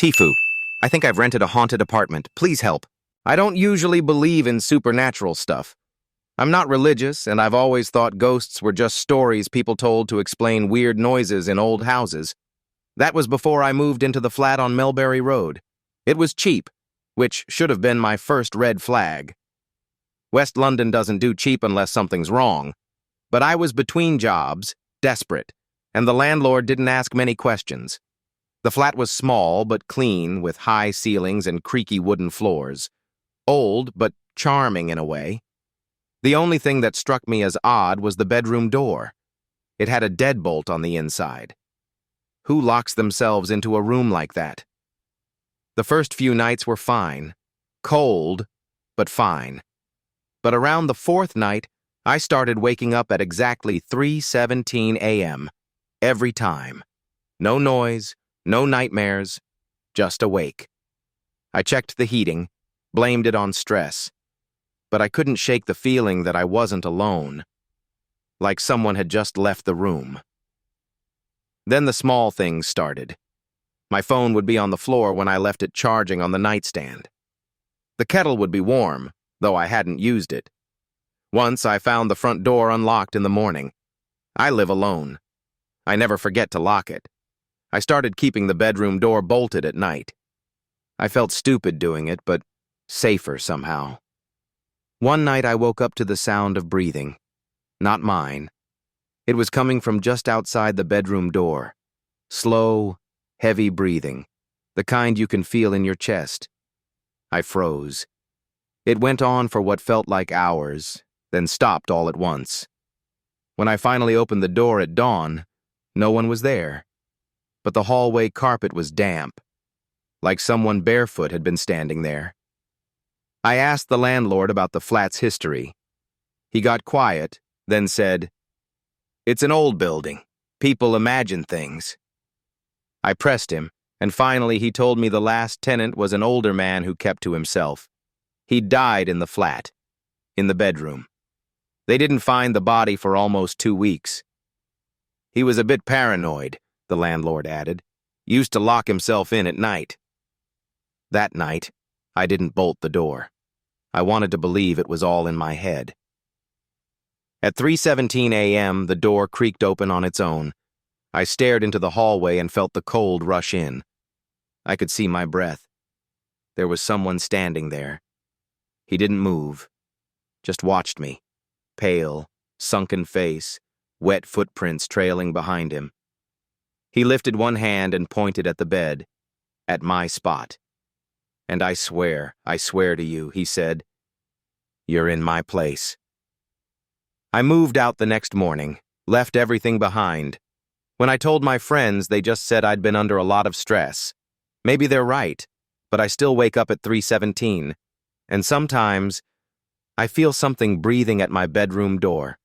TIFU. I think I've rented a haunted apartment. Please help. I don't usually believe in supernatural stuff. I'm not religious, and I've always thought ghosts were just stories people told to explain weird noises in old houses. That was before I moved into the flat on Melbury Road. It was cheap, which should have been my first red flag. West London doesn't do cheap unless something's wrong. But I was between jobs, desperate, and the landlord didn't ask many questions. The flat was small but clean, with high ceilings and creaky wooden floors. Old, but charming in a way. The only thing that struck me as odd was the bedroom door. It had a deadbolt on the inside. Who locks themselves into a room like that? The first few nights were fine. Cold, but fine. But around the fourth night, I started waking up at exactly 3:17 a.m. every time. No noise, no nightmares, just awake. I checked the heating, blamed it on stress, but I couldn't shake the feeling that I wasn't alone, like someone had just left the room. Then the small things started. My phone would be on the floor when I left it charging on the nightstand. The kettle would be warm, though I hadn't used it. Once I found the front door unlocked in the morning. I live alone. I never forget to lock it. I started keeping the bedroom door bolted at night. I felt stupid doing it, but safer somehow. One night I woke up to the sound of breathing. Not mine. It was coming from just outside the bedroom door. Slow, heavy breathing, the kind you can feel in your chest. I froze. It went on for what felt like hours, then stopped all at once. When I finally opened the door at dawn, no one was there. But the hallway carpet was damp, like someone barefoot had been standing there. I asked the landlord about the flat's history. He got quiet, then said, "It's an old building. People imagine things." I pressed him, and finally he told me the last tenant was an older man who kept to himself. He'd died in the flat, in the bedroom. They didn't find the body for almost 2 weeks. He was a bit paranoid, the landlord added. Used to lock himself in at night. That night, I didn't bolt the door. I wanted to believe it was all in my head. At 3:17 a.m., the door creaked open on its own. I stared into the hallway and felt the cold rush in. I could see my breath. There was someone standing there. He didn't move, just watched me. Pale, sunken face, wet footprints trailing behind him. He lifted one hand and pointed at the bed, at my spot. "And I swear to you," he said, "you're in my place." I moved out the next morning, left everything behind. When I told my friends, they just said I'd been under a lot of stress. Maybe they're right, but I still wake up at 3:17, and sometimes I feel something breathing at my bedroom door.